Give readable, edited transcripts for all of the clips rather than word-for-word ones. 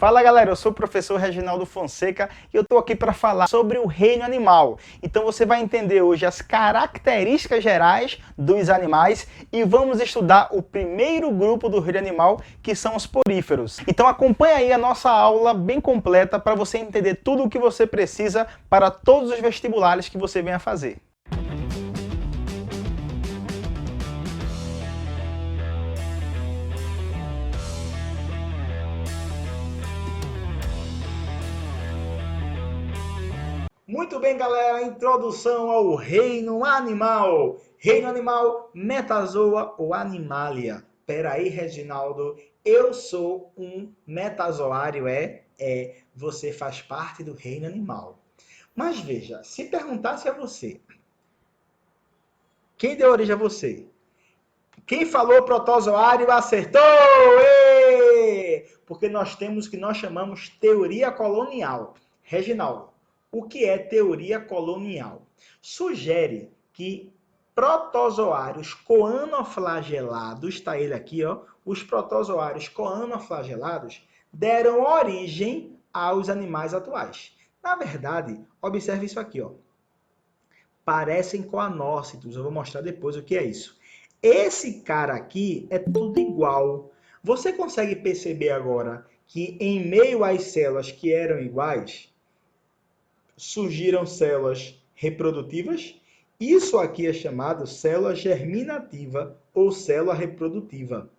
Fala galera, eu sou o professor Reginaldo Fonseca e eu estou aqui para falar sobre o reino animal. Então você vai entender hoje as características gerais dos animais e vamos estudar o primeiro grupo do reino animal, que são os poríferos. Então acompanha aí a nossa aula bem completa para você entender tudo o que você precisa para todos os vestibulares que você venha fazer. Muito bem, galera, introdução ao reino animal. Reino animal, metazoa ou animalia. Peraí, Reginaldo, eu sou um metazoário, você faz parte do reino animal. Mas veja, se perguntasse a você, quem deu origem a você? Quem falou protozoário acertou! Porque nós temos o que nós chamamos teoria colonial. Reginaldo, o que é teoria colonial? Sugere que protozoários coanoflagelados, está ele aqui, ó, os protozoários coanoflagelados deram origem aos animais atuais. Na verdade, observe isso aqui, ó. Parecem coanócitos, eu vou mostrar depois o que é isso. Esse cara aqui é tudo igual. Você consegue perceber agora que em meio às células que eram iguais, surgiram células reprodutivas? Isso aqui é chamado célula germinativa ou célula reprodutiva.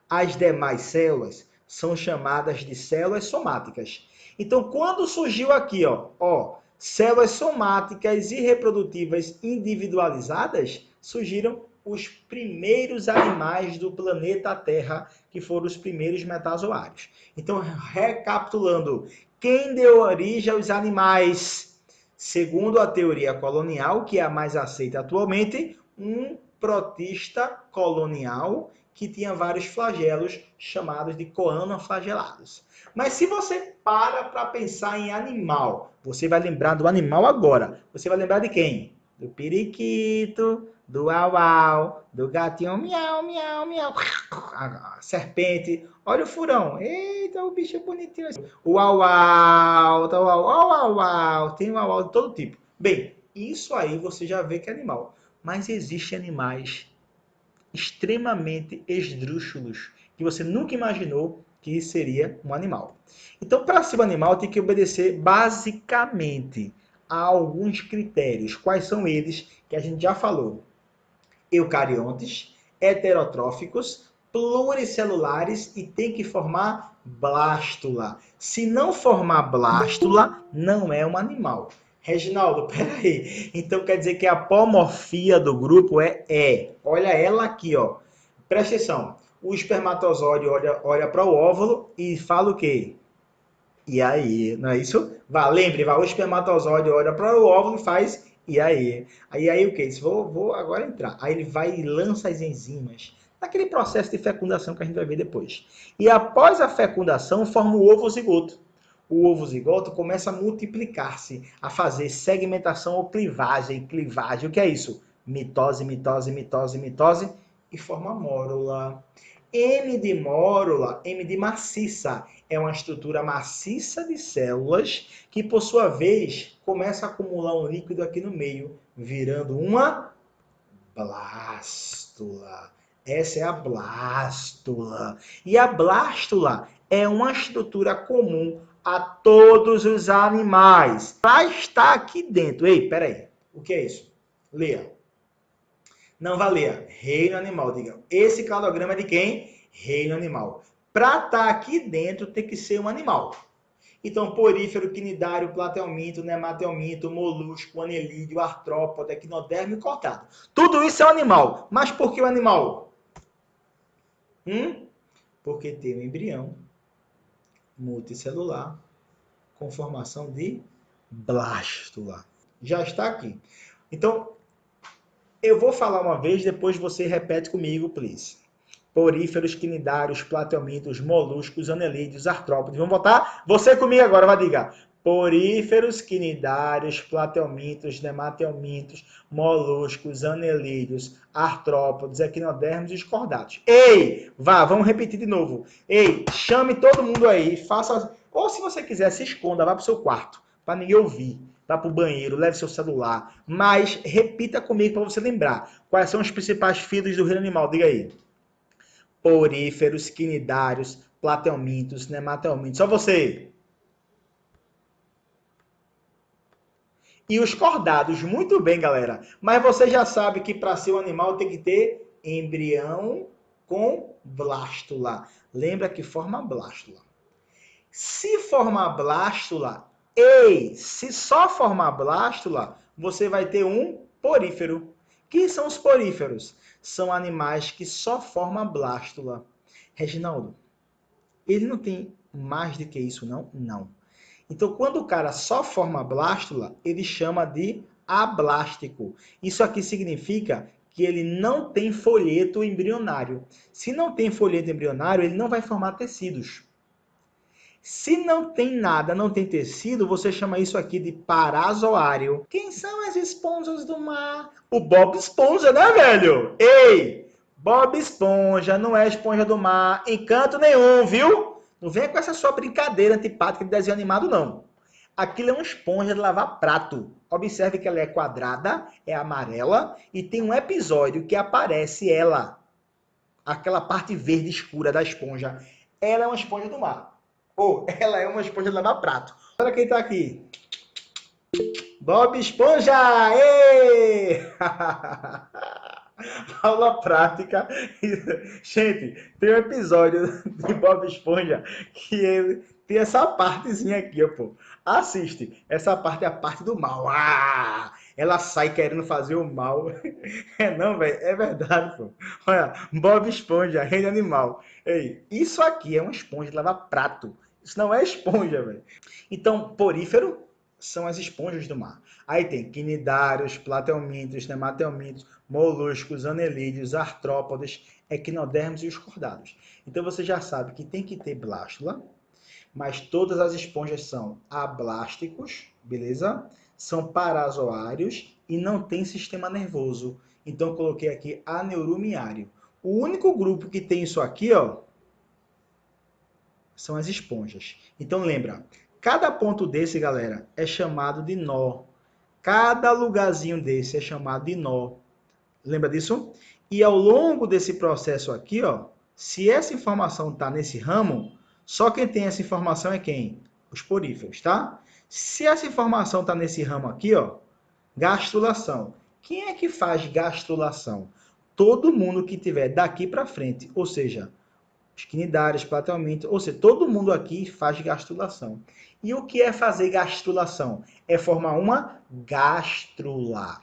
As demais células são chamadas de células somáticas. Então, quando surgiu aqui, células somáticas e reprodutivas individualizadas, surgiram os primeiros animais do planeta Terra, que foram os primeiros metazoários. Então, recapitulando, quem deu origem aos animais? Segundo a teoria colonial, que é a mais aceita atualmente, um protista colonial que tinha vários flagelos chamados de coanoflagelados. Mas se você para pensar em animal, você vai lembrar do animal agora. Você vai lembrar de quem? Do periquito, do au-au, do gatinho miau, miau, miau, a serpente. Olha o furão. Eita, o bicho é bonitinho. O au-au, o au-au, tem o au-au de todo tipo. Bem, isso aí você já vê que é animal. Mas existem animais extremamente esdrúxulos, que você nunca imaginou que seria um animal. Então, para ser um animal, tem que obedecer basicamente a alguns critérios. Quais são eles? Que a gente já falou. Eucariontes, heterotróficos, pluricelulares e tem que formar blástula. Se não formar blástula, não é um animal. Reginaldo, peraí. Então quer dizer que a apomorfia do grupo é. Olha ela aqui, ó. Presta atenção. O espermatozoide olha para o óvulo e fala o quê? E aí, não é isso? Lembre, o espermatozoide olha para o óvulo e faz e aí. Aí o que? Vou agora entrar. Aí ele vai e lança as enzimas naquele processo de fecundação que a gente vai ver depois. E após a fecundação, forma o ovo zigoto. O ovo zigoto começa a multiplicar-se, a fazer segmentação ou clivagem. Clivagem, o que é isso? Mitose, mitose, mitose, mitose e forma a mórula. M de mórula, M de maciça, é uma estrutura maciça de células que, por sua vez, começa a acumular um líquido aqui no meio, virando uma blástula. Essa é a blástula. E a blástula é uma estrutura comum a todos os animais. Ela está aqui dentro. Ei, peraí. O que é isso? Leia. Não vai ler. Reino animal. Diga. Esse cladograma é de quem? Reino animal. Para estar aqui dentro, tem que ser um animal. Então, porífero, quinidário, platelminto, nematelminto, molusco, anelídeo, artrópode, equinoderme e cortado. Tudo isso é um animal. Mas por que o animal? Porque tem um embrião multicelular com formação de blástula. Já está aqui. Então, eu vou falar uma vez, depois você repete comigo, please. Poríferos, quinidários, platelmintos, moluscos, anelídeos, artrópodes. Vamos botar? Você comigo agora, vai diga. Poríferos, quinidários, platelmintos, nematelmintos, moluscos, anelídeos, artrópodes, equinodermos e escordados. Ei, vamos repetir de novo. Ei, chame todo mundo aí, faça... Ou se você quiser, se esconda, vá para o seu quarto, para ninguém ouvir. Vá para o banheiro, leve seu celular. Mas repita comigo para você lembrar. Quais são os principais filhos do reino animal? Diga aí. Poríferos, quinidários, platelmintos, nematelmintos. Só você. E os cordados, muito bem, galera. Mas você já sabe que para ser um animal tem que ter embrião com blástula. Lembra que forma blástula. Se formar blástula, se só formar blástula, você vai ter um porífero. Quem são os poríferos? São animais que só formam blástula. Reginaldo, ele não tem mais do que isso, não? Não. Então, quando o cara só forma blástula, ele chama de ablástico. Isso aqui significa que ele não tem folheto embrionário. Se não tem folheto embrionário, ele não vai formar tecidos. Se não tem nada, não tem tecido, você chama isso aqui de parazoário. Quem são as esponjas do mar? O Bob Esponja, né, velho? Ei, Bob Esponja não é esponja do mar em canto nenhum, viu? Não venha com essa sua brincadeira antipática de desenho animado, não. Aquilo é uma esponja de lavar prato. Observe que ela é quadrada, é amarela e tem um episódio que aparece ela, aquela parte verde escura da esponja. Ela é uma esponja do mar. Ou ela é uma esponja de lavar prato. Olha quem tá aqui. Bob Esponja! Ê! Aula prática. Gente, tem um episódio de Bob Esponja que ele tem essa partezinha aqui, ó, pô. Assiste. Essa parte é a parte do mal. Ah! Ela sai querendo fazer o mal. É não, velho. É verdade, pô. Olha, Bob Esponja, reino animal. Ei, isso aqui é uma esponja de lavar prato. Isso não é esponja, velho. Então, porífero são as esponjas do mar. Aí tem quinidários, platelmintos, nematelmintos, moluscos, anelídeos, artrópodes, equinodermos e os cordados. Então você já sabe que tem que ter blástula, mas todas as esponjas são ablásticos, beleza? São parazoários e não tem sistema nervoso. Então eu coloquei aqui aneuromiário. O único grupo que tem isso aqui, ó, são as esponjas. Então lembra, cada ponto desse, galera, é chamado de nó. Cada lugarzinho desse é chamado de nó. Lembra disso? E ao longo desse processo aqui, ó, se essa informação está nesse ramo, só quem tem essa informação é quem? Os poríferos, tá? Se essa informação está nesse ramo aqui, ó, gastrulação. Quem é que faz gastrulação? Todo mundo que tiver daqui para frente, ou seja, os quinidários, platelmintos, ou seja, todo mundo aqui faz gastrulação. E o que é fazer gastrulação? É formar uma gástrula.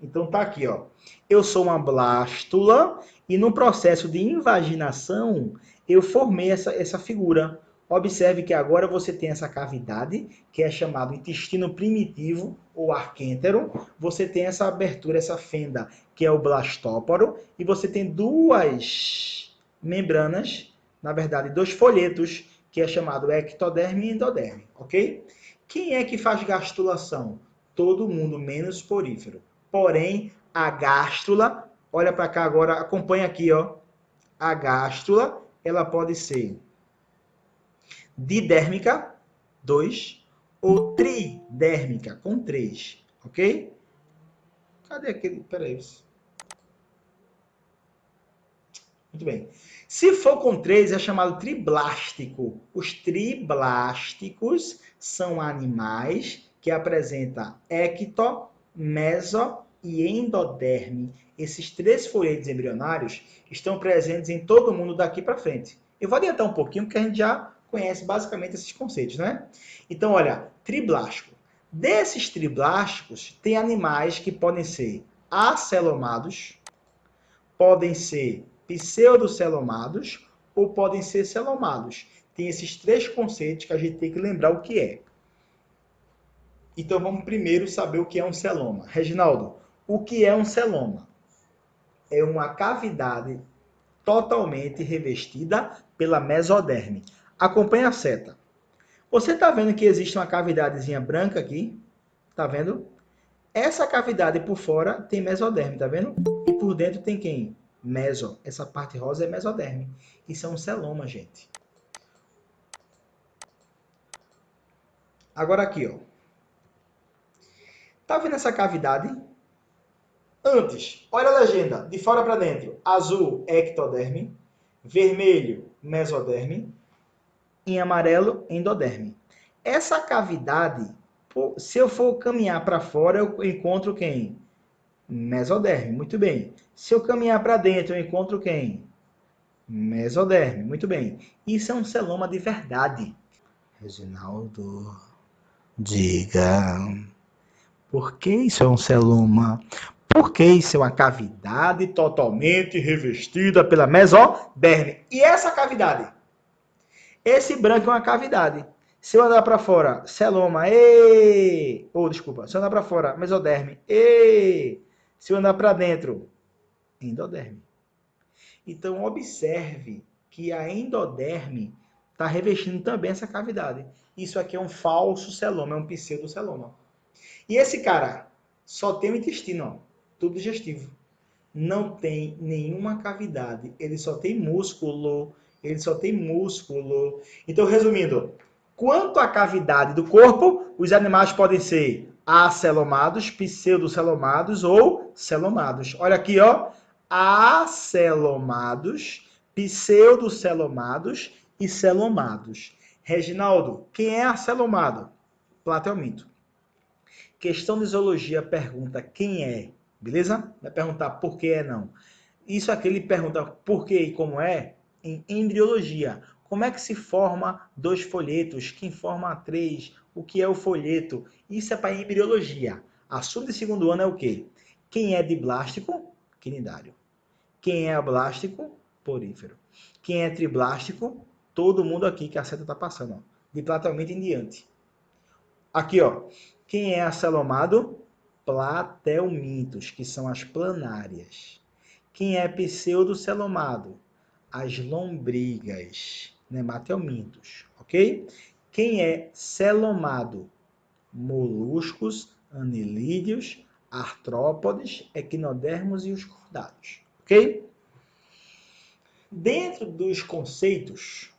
Então tá aqui, ó. Eu sou uma blástula e no processo de invaginação eu formei essa figura. Observe que agora você tem essa cavidade, que é chamado intestino primitivo ou arquêntero. Você tem essa abertura, essa fenda, que é o blastóporo. E você tem duas membranas, na verdade, dois folhetos, que é chamado ectoderme e endoderme, ok? Quem é que faz gastrulação? Todo mundo, menos porífero. Porém, a gástrula, olha para cá agora, acompanha aqui, ó. A gástrula, ela pode ser didérmica, 2, ou tridérmica, com 3, ok? Cadê aquele? Peraí. Muito bem. Se for com 3, é chamado triblástico. Os triblásticos são animais que apresentam ecto, meso e endoderme. Esses 3 folhetos embrionários estão presentes em todo mundo daqui para frente. Eu vou adiantar um pouquinho, porque a gente já conhece basicamente esses conceitos, né? Então, olha, triblástico. Desses triblásticos, tem animais que podem ser acelomados, podem ser pseudocelomados ou podem ser celomados. Tem esses 3 conceitos que a gente tem que lembrar o que é. Então vamos primeiro saber o que é um celoma. Reginaldo, o que é um celoma? É uma cavidade totalmente revestida pela mesoderme. Acompanhe a seta. Você está vendo que existe uma cavidadezinha branca aqui? Tá vendo? Essa cavidade por fora tem mesoderme, tá vendo? E por dentro tem quem? Meso. Essa parte rosa é mesoderme. Isso é um celoma, gente. Agora aqui, ó. Tá vendo essa cavidade? Antes, olha a legenda. De fora para dentro. Azul, ectoderme. Vermelho, mesoderme. Em amarelo, endoderme. Essa cavidade, se eu for caminhar para fora, eu encontro quem? Mesoderme, muito bem. Se eu caminhar para dentro, eu encontro quem? Mesoderme, muito bem. Isso é um celoma de verdade. Reginaldo, diga, por que isso é um celoma? Porque isso é uma cavidade totalmente revestida pela mesoderme. E essa cavidade? Esse branco é uma cavidade. Se eu andar para fora, celoma, desculpa, se eu andar para fora, mesoderme, se eu andar para dentro, endoderme. Então, observe que a endoderme está revestindo também essa cavidade. Isso aqui é um falso celoma, é um pseudoceloma. E esse cara só tem o intestino, ó, tubo digestivo. Não tem nenhuma cavidade, ele só tem músculo. Então, resumindo, quanto à cavidade do corpo, os animais podem ser acelomados, pseudocelomados ou celomados. Olha aqui, ó, acelomados, pseudocelomados e celomados. Reginaldo, quem é acelomado? Platelminto. Questão de zoologia pergunta quem é, beleza? Vai perguntar por que é não. Isso aqui ele pergunta por que e como é em embriologia. Como é que se forma 2 folhetos? Quem forma 3? O que é o folheto? Isso é para embriologia. Assunto de segundo ano é o quê? Quem é diblástico? Quinidário. Quem é ablástico? Porífero. Quem é triblástico? Todo mundo aqui que a seta está passando. Ó. De platelminto em diante. Aqui, ó. Quem é acelomado? Platelmintos, que são as planárias. Quem é pseudocelomado? As lombrigas, nematelmintos, ok? Quem é celomado? Moluscos, anelídeos, artrópodes, equinodermos e os cordados, ok? Dentro dos conceitos,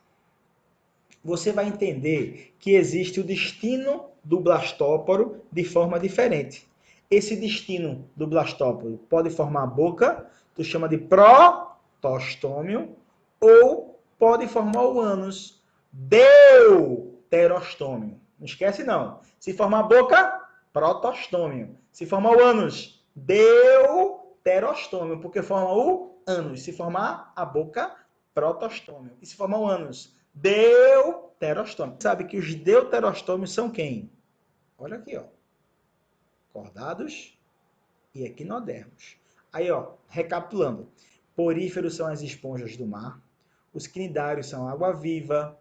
você vai entender que existe o destino do blastóporo de forma diferente. Esse destino do blastóporo pode formar a boca, tu chama de protostômio, ou pode formar o ânus, deuterostômio. Não esquece não. Se formar a boca, protostômio. Se formar o ânus, deuterostômio, porque forma o ânus. Se formar a boca, protostômio. E se formar o ânus, deuterostômio. Sabe que os deuterostômios são quem? Olha aqui, ó. Cordados e equinodermos. Aí, ó, recapitulando. Poríferos são as esponjas do mar. Os quinidários são água-viva,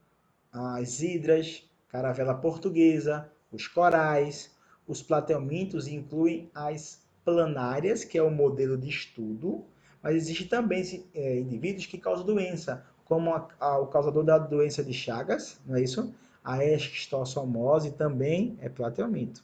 as hidras, caravela portuguesa, os corais. Os platelmintos incluem as planárias, que é o modelo de estudo, mas existem também indivíduos que causam doença, como o causador da doença de Chagas, não é isso? A esquistossomose também é platelminto.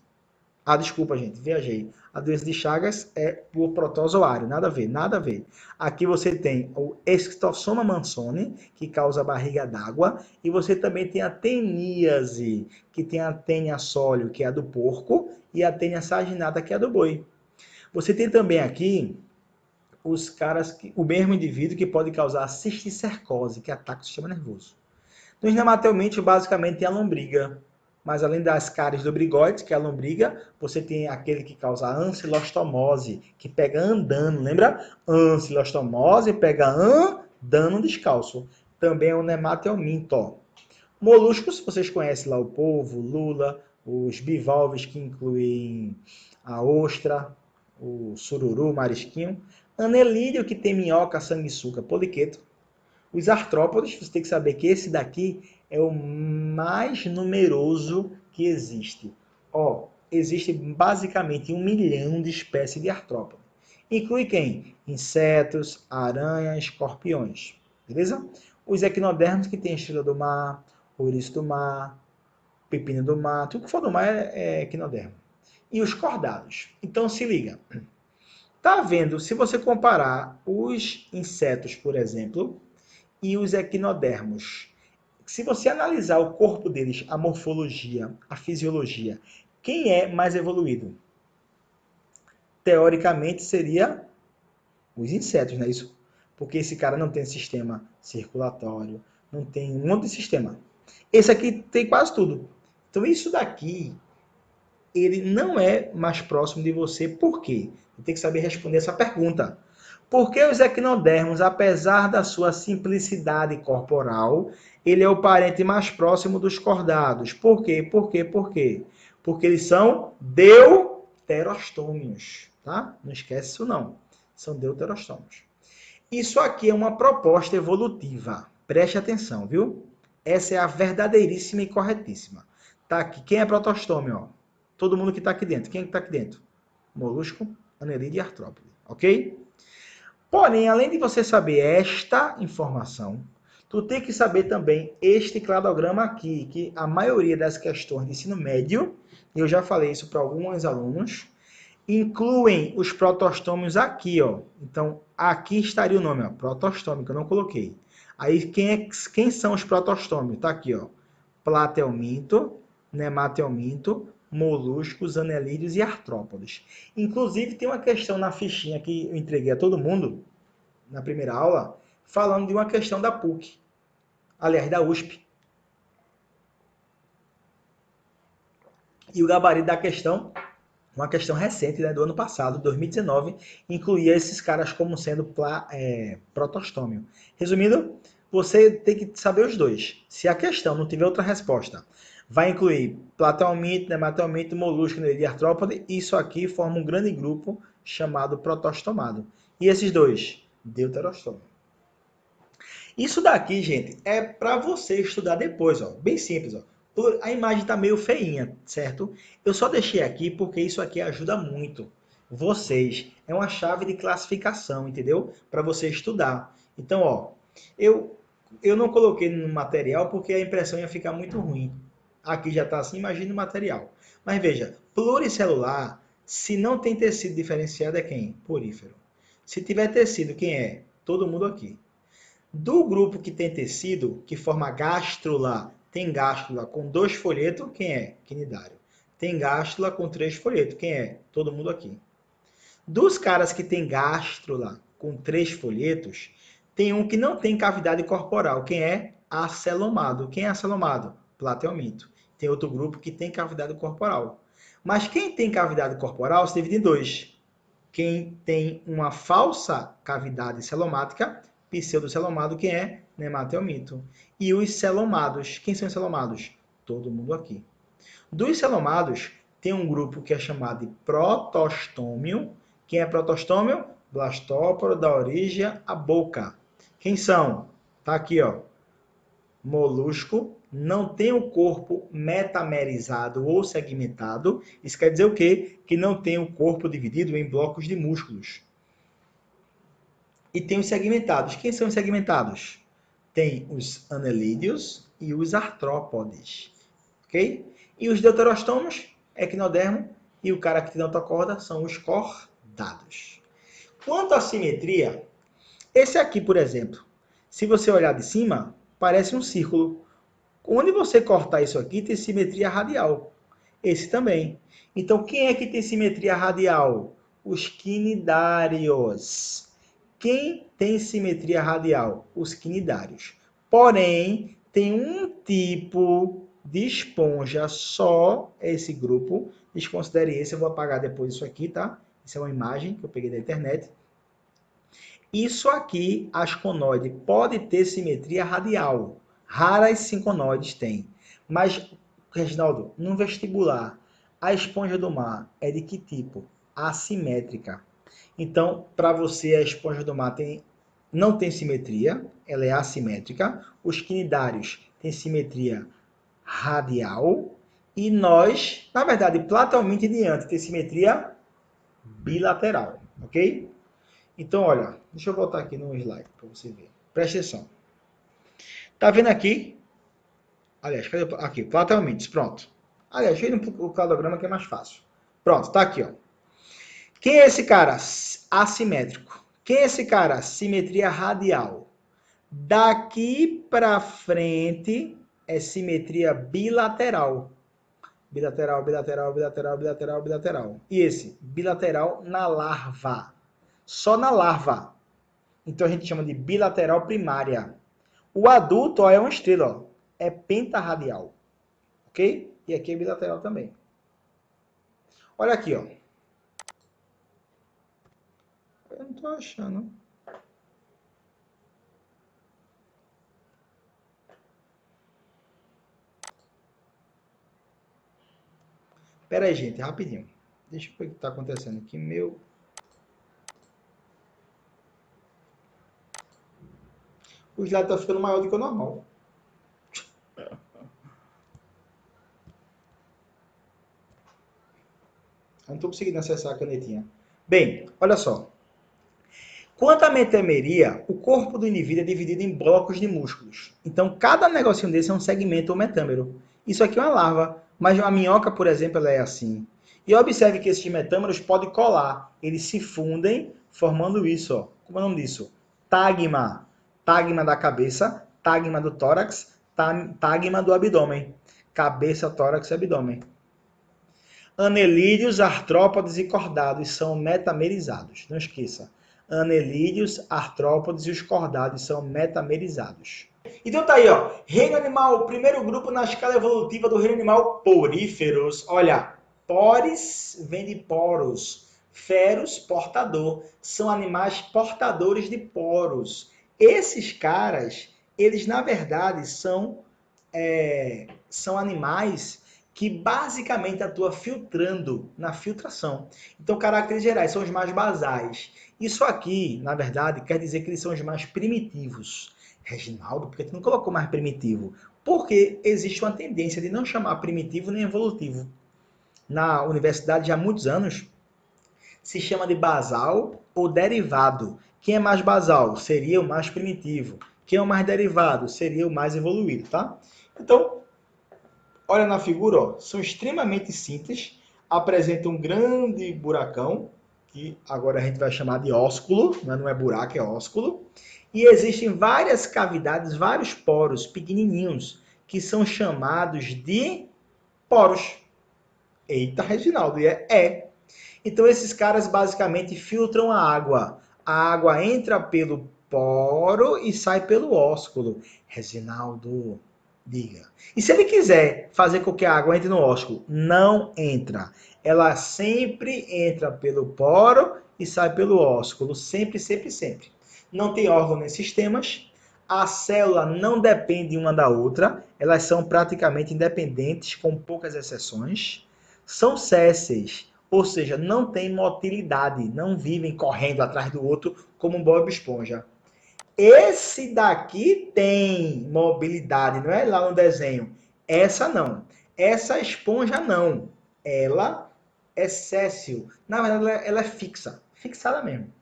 Desculpa, gente, viajei. A doença de Chagas é por protozoário, nada a ver, nada a ver. Aqui você tem o Esquistossoma mansoni, que causa barriga d'água, e você também tem a teníase, que tem a tênia sólio, que é a do porco, e a tênia saginata, que é a do boi. Você tem também aqui o mesmo indivíduo que pode causar cisticercose, que ataca o sistema nervoso. Nos nematelmintos, basicamente, tem a lombriga. Mas além das cáries do brigoides, que é a lombriga, você tem aquele que causa ancilostomose, que pega andando, lembra? Ancilostomose pega andando descalço. Também é o nematelminto. Moluscos, vocês conhecem lá o polvo, lula, os bivalves, que incluem a ostra, o sururu, o marisquinho. Anelídeo, que tem minhoca, sanguessuga, poliqueto. Os artrópodes, você tem que saber que esse daqui é o mais numeroso que existe. Existe basicamente 1 milhão de espécies de artrópode. Inclui quem? Insetos, aranhas, escorpiões. Beleza? Os equinodermos, que tem estrela do mar, ouriço do mar, pepino do mar, tudo que for do mar é equinodermo. E os cordados. Então, se liga. Tá vendo? Se você comparar os insetos, por exemplo, e os equinodermos, se você analisar o corpo deles, a morfologia, a fisiologia, quem é mais evoluído? Teoricamente seria os insetos, não é isso? Porque esse cara não tem sistema circulatório, não tem um monte de sistema. Esse aqui tem quase tudo. Então isso daqui, ele não é mais próximo de você. Por quê? Você tem que saber responder essa pergunta. Por que os equinodermos, apesar da sua simplicidade corporal, ele é o parente mais próximo dos cordados? Por quê? Por quê? Por quê? Porque eles são deuterostômios, tá? Não esquece isso não. São deuterostômios. Isso aqui é uma proposta evolutiva. Preste atenção, viu? Essa é a verdadeiríssima e corretíssima. Tá aqui. Quem é protostômio? Ó? Todo mundo que está aqui dentro. Quem é que está aqui dentro? Molusco, anelide e artrópode. Ok? Porém, além de você saber esta informação, tu tem que saber também este cladograma aqui, que a maioria das questões de ensino médio, e eu já falei isso para alguns alunos, incluem os protostômios aqui, ó. Então, aqui estaria o nome, ó, protostômio, que eu não coloquei. Aí, quem são os protostômios? Tá aqui, ó. Platelminto, nematelminto, moluscos, anelídeos e artrópodes. Inclusive, tem uma questão na fichinha que eu entreguei a todo mundo, na primeira aula, falando de uma questão da PUC. Aliás, da USP. E o gabarito da questão, uma questão recente, né, do ano passado, 2019, incluía esses caras como sendo protostômio. Resumindo, você tem que saber os dois. Se a questão não tiver outra resposta, vai incluir platelminto, nematelminto, molusco e artrópode. Isso aqui forma um grande grupo chamado protostomado. E esses dois, deuterostômio. Isso daqui, gente, é para você estudar depois, ó. Bem simples, ó. A imagem está meio feinha, certo? Eu só deixei aqui porque isso aqui ajuda muito vocês. É uma chave de classificação, entendeu? Para você estudar. Então, ó, eu não coloquei no material porque a impressão ia ficar muito ruim. Aqui já está assim, imagina o material. Mas veja, pluricelular, se não tem tecido diferenciado, é quem? Porífero. Se tiver tecido, quem é? Todo mundo aqui. Do grupo que tem tecido, que forma gástrula, tem gástrula com 2 folhetos, quem é? Quinidário. Tem gástrula com 3 folhetos, quem é? Todo mundo aqui. Dos caras que tem gástrula com 3 folhetos, tem um que não tem cavidade corporal, quem é? Acelomado. Quem é acelomado? Platelminto. Tem outro grupo que tem cavidade corporal. Mas quem tem cavidade corporal se divide em dois. Quem tem uma falsa cavidade celomática, pseudocelomado, quem é? Nematelminto. E os celomados, quem são os celomados? Todo mundo aqui. Dos celomados, tem um grupo que é chamado de protostômio. Quem é protostômio? Blastóporo, da origem à boca. Quem são? Tá aqui, ó. Molusco, não tem o corpo metamerizado ou segmentado. Isso quer dizer o quê? Que não tem o corpo dividido em blocos de músculos. E tem os segmentados. Quem são os segmentados? Tem os anelídeos e os artrópodes. Ok? E os deuterostômios, equinodermo, e o cara que tem outra corda são os cordados. Quanto à simetria, esse aqui, por exemplo, se você olhar de cima, parece um círculo. Onde você cortar isso aqui, tem simetria radial. Esse também. Então, quem é que tem simetria radial? Os quinidários. Quem tem simetria radial? Os quinidários. Porém, tem um tipo de esponja, só esse grupo. Desconsidere esse, eu vou apagar depois isso aqui, tá? Isso é uma imagem que eu peguei da internet. Isso aqui, asconoide, pode ter simetria radial. Raras sinconoides têm. Mas, Reginaldo, no vestibular, a esponja do mar é de que tipo? Assimétrica. Então, para você, a esponja do mar não tem simetria, ela é assimétrica. Os quinidários têm simetria radial. E nós, na verdade, platalmente diante, tem simetria bilateral, ok? Então, olha, deixa eu voltar aqui no slide para você ver. Presta atenção. Tá vendo aqui Aliás, cadê aqui? Platealmente, pronto. Aliás, deixa eu ir no cladograma que é mais fácil. Pronto, tá aqui, ó. Quem é esse cara? Assimétrico. Quem é esse cara? Simetria radial. Daqui para frente é simetria bilateral. Bilateral, bilateral, bilateral, bilateral, bilateral. E esse? Bilateral na larva. Só na larva. Então a gente chama de bilateral primária. O adulto ó, é uma estrela, ó. É pentarradial. Ok? E aqui é bilateral também. Olha aqui, ó. Eu não tô achando. Pera aí, gente, rapidinho. Deixa eu ver o que tá acontecendo aqui. O slide tá ficando maior do que o normal. Eu não estou conseguindo acessar a canetinha. Bem, olha só. Quanto à metameria, o corpo do indivíduo é dividido em blocos de músculos. Então, cada negocinho desse é um segmento ou metâmero. Isso aqui é uma larva, mas a minhoca, por exemplo, ela é assim. E observe que esses metâmeros podem colar. Eles se fundem, formando isso. Ó. Como é o nome disso? Tagma. Tagma da cabeça, tagma do tórax, tagma do abdômen. Cabeça, tórax e abdômen. Anelídeos, artrópodes e cordados são metamerizados. Não esqueça. Anelídeos, artrópodes e os cordados são metamerizados. Então tá aí, ó. Reino animal, o primeiro grupo na escala evolutiva do reino animal, poríferos. Olha, pores vem de poros. Feros, portador. São animais portadores de poros. Esses caras, eles na verdade são animais que basicamente atua filtrando na filtração. Então, caracteres gerais são os mais basais. Isso aqui, na verdade, quer dizer que eles são os mais primitivos. Reginaldo, por que tu não colocou mais primitivo? Porque existe uma tendência de não chamar primitivo nem evolutivo. Na universidade, já há muitos anos, se chama de basal ou derivado. Quem é mais basal seria o mais primitivo. Quem é o mais derivado seria o mais evoluído, tá? Então, olha na figura, ó, são extremamente simples, apresentam um grande buracão, que agora a gente vai chamar de ósculo, não é buraco, é ósculo, e existem várias cavidades, vários poros pequenininhos, que são chamados de poros. Eita, Reginaldo, é. Então esses caras basicamente filtram a água. A água entra pelo poro e sai pelo ósculo. Reginaldo, diga. E se ele quiser fazer com que a água entre no ósculo? Não entra. Ela sempre entra pelo poro e sai pelo ósculo. Sempre, sempre, sempre. Não tem órgão nem sistemas. A célula não depende uma da outra. Elas são praticamente independentes, com poucas exceções. São sésseis, ou seja, não tem motilidade. Não vivem correndo atrás do outro como um Bob Esponja. Esse daqui tem mobilidade, não é lá no desenho. Essa não. Essa esponja não. Ela é séssil. Na verdade, ela é fixa. Fixada mesmo.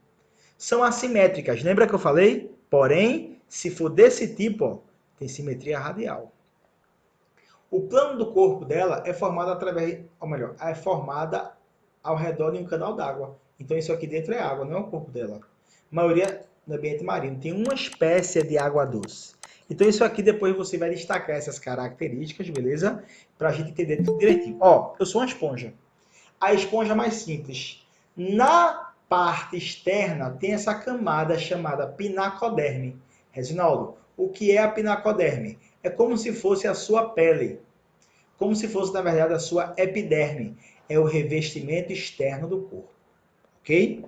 São assimétricas. Lembra que eu falei? Porém, se for desse tipo, ó, tem simetria radial. O plano do corpo dela é formado através, ou melhor, é formada ao redor de um canal d'água. Então isso aqui dentro é água, não é o corpo dela. A maioria no ambiente marinho tem uma espécie de água doce. Então isso aqui depois você vai destacar essas características, beleza? Para a gente entender tudo direitinho. Ó, eu sou uma esponja. A esponja mais simples. Na parte externa tem essa camada chamada pinacoderme. Reginaldo, o que é a pinacoderme? É como se fosse a sua pele. Como se fosse, na verdade, a sua epiderme. É o revestimento externo do corpo. Ok?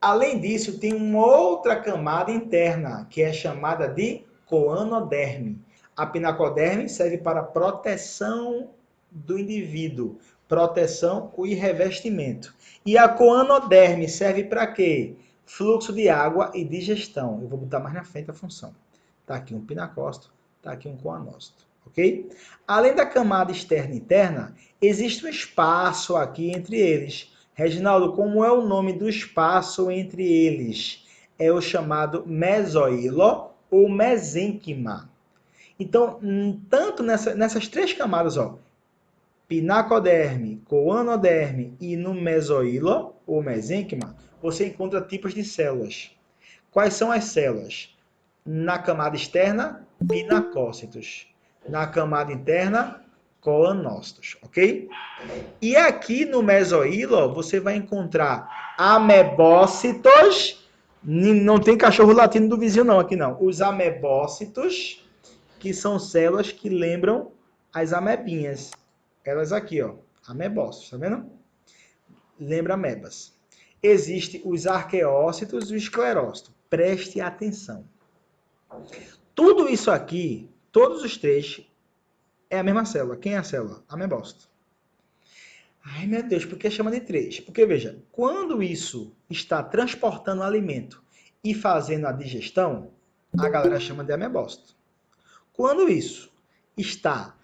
Além disso, tem uma outra camada interna, que é chamada de coanoderme. A pinacoderme serve para proteção do indivíduo, proteção e revestimento. E a coanoderme serve para quê? Fluxo de água e digestão. Eu vou botar mais na frente a função. Está aqui um pinacócito, está aqui um coanócito. Ok? Além da camada externa e interna, existe um espaço aqui entre eles. Reginaldo, como é o nome do espaço entre eles? É o chamado mesoílo ou mesênquima. Então, tanto nessas três camadas, ó, pinacoderme, coanoderme e no mesohilo, ou mesênquima, você encontra tipos de células. Quais são as células? Na camada externa, pinacócitos. Na camada interna, coanócitos, ok? E aqui no mesohilo, você vai encontrar amebócitos. Não tem cachorro latindo do vizinho não, aqui não. Os amebócitos, que são células que lembram as amebinhas. Elas aqui, ó, amebócitos, tá vendo? Lembra amebas. Existem os arqueócitos e o esclerócito. Preste atenção. Tudo isso aqui, todos os três, é a mesma célula. Quem é a célula? Amebócito. Ai, meu Deus, por que chama de três? Porque, veja, quando isso está transportando alimento e fazendo a digestão, a galera chama de amebócito. Quando isso está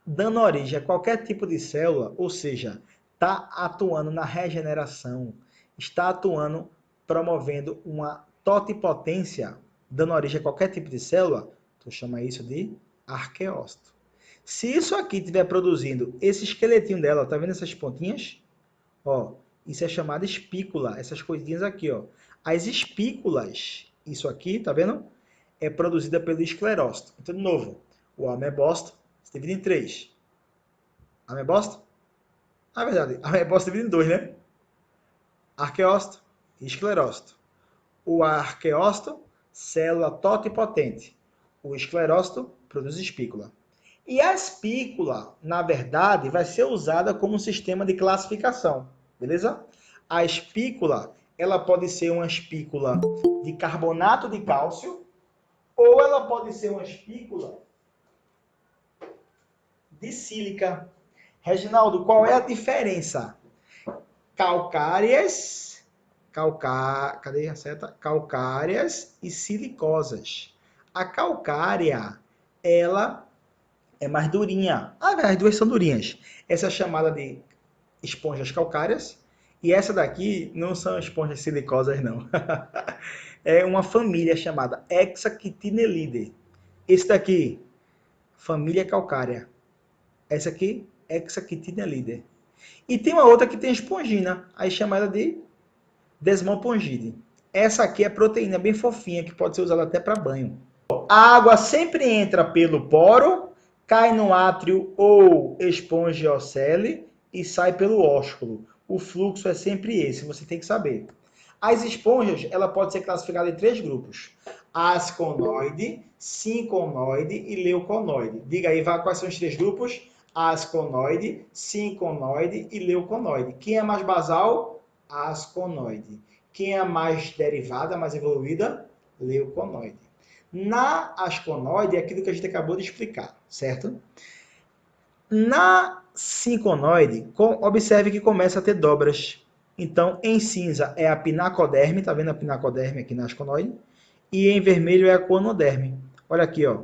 dando origem a qualquer tipo de célula, ou seja, está atuando na regeneração, está atuando, promovendo uma totipotência, dando origem a qualquer tipo de célula, tu chama isso de arqueócito. Se isso aqui estiver produzindo esse esqueletinho dela, tá vendo essas pontinhas? Ó, isso é chamado espícula, essas coisinhas aqui, ó. As espículas, isso aqui, tá vendo? É produzida pelo esclerócito. Então, de novo, o amebócito se divide em três. Amebócito? Na verdade, amebócito se divide em dois, né? Arqueócito e esclerócito. O arqueócito, célula totipotente. O esclerócito produz espícula. E a espícula, na verdade, vai ser usada como um sistema de classificação, beleza? A espícula, ela pode ser uma espícula de carbonato de cálcio ou ela pode ser uma espícula de sílica. Reginaldo, qual é a diferença? Calcárias, cadê a seta? Calcárias e silicosas. A calcária, ela é mais durinha. As duas são durinhas. Essa é chamada de esponjas calcárias e essa daqui não são esponjas silicosas, não. É uma família chamada Hexaquitinelidae. Esse daqui, família calcária. Essa aqui, Hexaquitinelidae. E tem uma outra que tem espongina, aí chama ela de Desmopongide. Essa aqui é proteína bem fofinha, que pode ser usada até para banho. A água sempre entra pelo poro, cai no átrio ou espongiocele e sai pelo ósculo. O fluxo é sempre esse, você tem que saber. As esponjas, ela pode ser classificada em três grupos: asconoide, sinconoide e leuconoide. Diga aí, quais são os três grupos? Asconoide, sinconoide e leuconoide. Quem é mais basal? Asconoide. Quem é mais derivada, mais evoluída? Leuconoide. Na asconoide é aquilo que a gente acabou de explicar, certo? Na sinconoide, observe que começa a ter dobras. Então, em cinza é a pinacoderme, tá vendo a pinacoderme aqui na asconoide? E em vermelho é a coanoderme. Olha aqui, ó.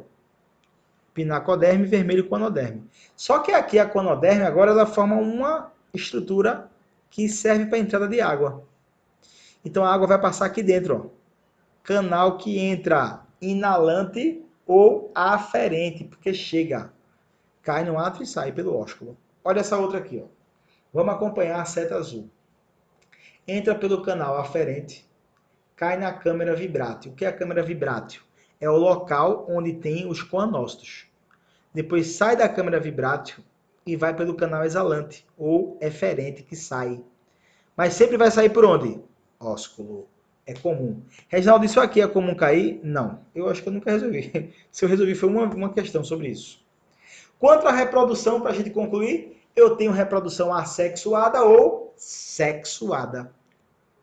Pinacoderme, vermelho, coanoderme. Só que aqui a coanoderme, agora ela forma uma estrutura que serve para entrada de água. Então, a água vai passar aqui dentro, ó. Canal que entra inalante ou aferente, porque chega, cai no átrio e sai pelo ósculo. Olha essa outra aqui, ó. Vamos acompanhar a seta azul. Entra pelo canal aferente, cai na câmara vibrátil. O que é a câmara vibrátil? É o local onde tem os coanócitos. Depois sai da câmara vibrátil e vai pelo canal exalante, ou eferente, que sai. Mas sempre vai sair por onde? Ósculo. É comum. Reginaldo, isso aqui é comum cair? Não. Eu acho que eu nunca resolvi. Se eu resolvi, foi uma questão sobre isso. Quanto à reprodução, para a gente concluir, eu tenho reprodução assexuada ou sexuada.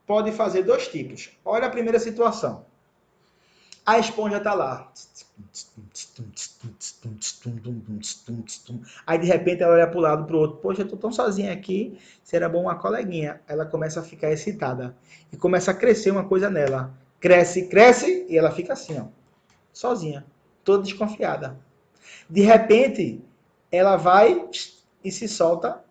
Pode fazer dois tipos. Olha a primeira situação. A esponja está lá. Aí, de repente, ela olha para o lado, para o outro. Poxa, eu estou tão sozinha aqui, seria bom uma coleguinha. Ela começa a ficar excitada. E começa a crescer uma coisa nela. Cresce, cresce, e ela fica assim, ó. Sozinha. Toda desconfiada. De repente, ela vai e se solta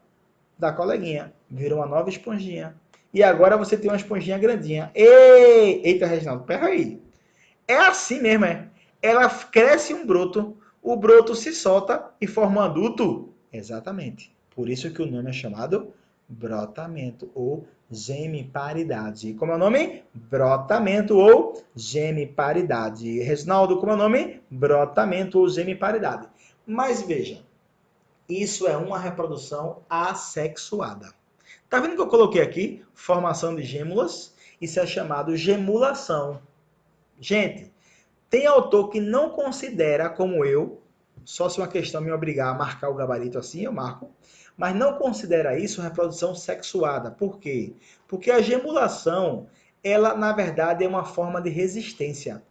da coleguinha. Vira uma nova esponjinha. E agora você tem uma esponjinha grandinha. Eita, Reginaldo, peraí. É assim mesmo, é. Ela cresce um broto, o broto se solta e forma um adulto. Exatamente. Por isso que o nome é chamado brotamento ou gemiparidade. Como é o nome? Brotamento ou gemiparidade. Reginaldo, como é o nome? Brotamento ou gemiparidade. Mas veja, isso é uma reprodução assexuada. Tá vendo que eu coloquei aqui? Formação de gêmulas. Isso é chamado gemulação. Gente, tem autor que não considera como eu, só se uma questão me obrigar a marcar o gabarito assim, eu marco, mas não considera isso reprodução sexuada. Por quê? Porque a gemulação, ela na verdade é uma forma de resistência.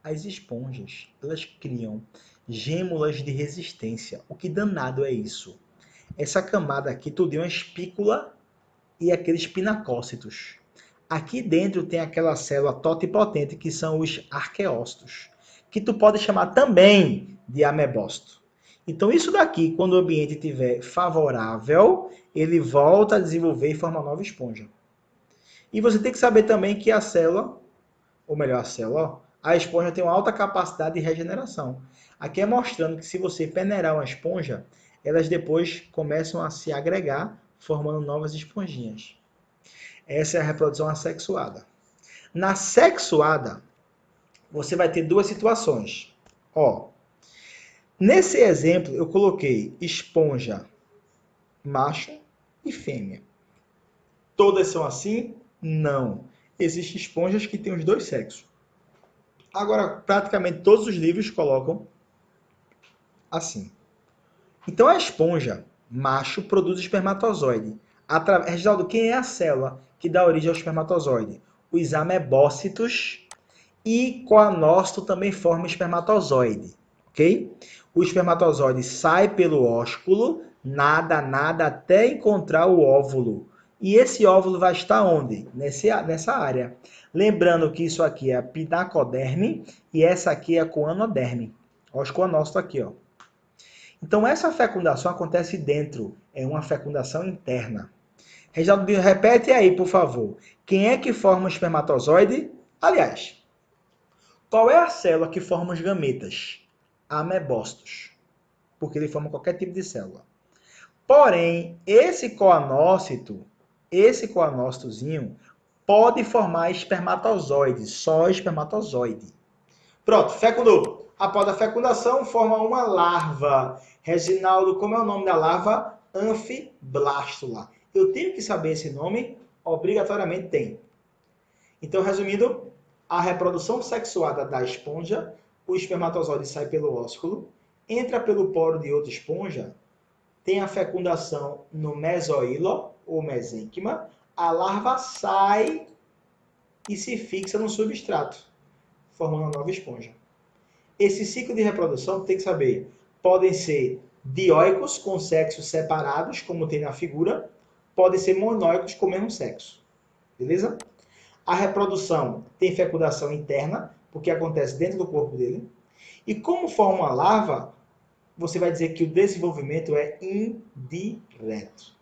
As esponjas, elas criam gêmulas de resistência. O que danado é isso? Essa camada aqui, tudo é uma espícula e aqueles pinacócitos. Aqui dentro tem aquela célula totipotente, que são os arqueócitos, que tu pode chamar também de amebócito. Então isso daqui, quando o ambiente estiver favorável, ele volta a desenvolver e forma uma nova esponja. E você tem que saber também que a célula, ou melhor, a esponja tem uma alta capacidade de regeneração. Aqui é mostrando que se você peneirar uma esponja, elas depois começam a se agregar, formando novas esponjinhas. Essa é a reprodução assexuada. Na sexuada, você vai ter duas situações. Ó, nesse exemplo, eu coloquei esponja macho e fêmea. Todas são assim? Não. Existem esponjas que têm os dois sexos. Agora, praticamente todos os livros colocam assim. Então, a esponja macho produz espermatozoide. Reginaldo, quem é a célula que dá origem ao espermatozoide? Os amebócitos e coanócito também forma espermatozoide, ok? O espermatozoide sai pelo ósculo, nada até encontrar o óvulo. E esse óvulo vai estar onde? Nessa área. Lembrando que isso aqui é a pinacoderme e essa aqui é a coanoderme. Olha os coanócitos aqui, ó. Então, essa fecundação acontece dentro, é uma fecundação interna. Reginaldo, repete aí, por favor. Quem é que forma o espermatozoide? Aliás, qual é a célula que forma os gametas? Amebócitos, porque ele forma qualquer tipo de célula. Porém, esse coanócitozinho, pode formar espermatozoide, só espermatozoide. Pronto, fecundou. Após a fecundação, forma uma larva. Reginaldo, como é o nome da larva? Anfiblástula. Eu tenho que saber esse nome? Obrigatoriamente tem. Então, resumindo, a reprodução sexuada da esponja, o espermatozoide sai pelo ósculo, entra pelo poro de outra esponja, tem a fecundação no mesoílo, ou mesênquima, a larva sai e se fixa no substrato, formando uma nova esponja. Esse ciclo de reprodução, tem que saber, podem ser dioicos com sexos separados, como tem na figura, podem ser monóicos com o mesmo sexo. Beleza? A reprodução tem fecundação interna, porque acontece dentro do corpo dele. E como forma uma larva, você vai dizer que o desenvolvimento é indireto.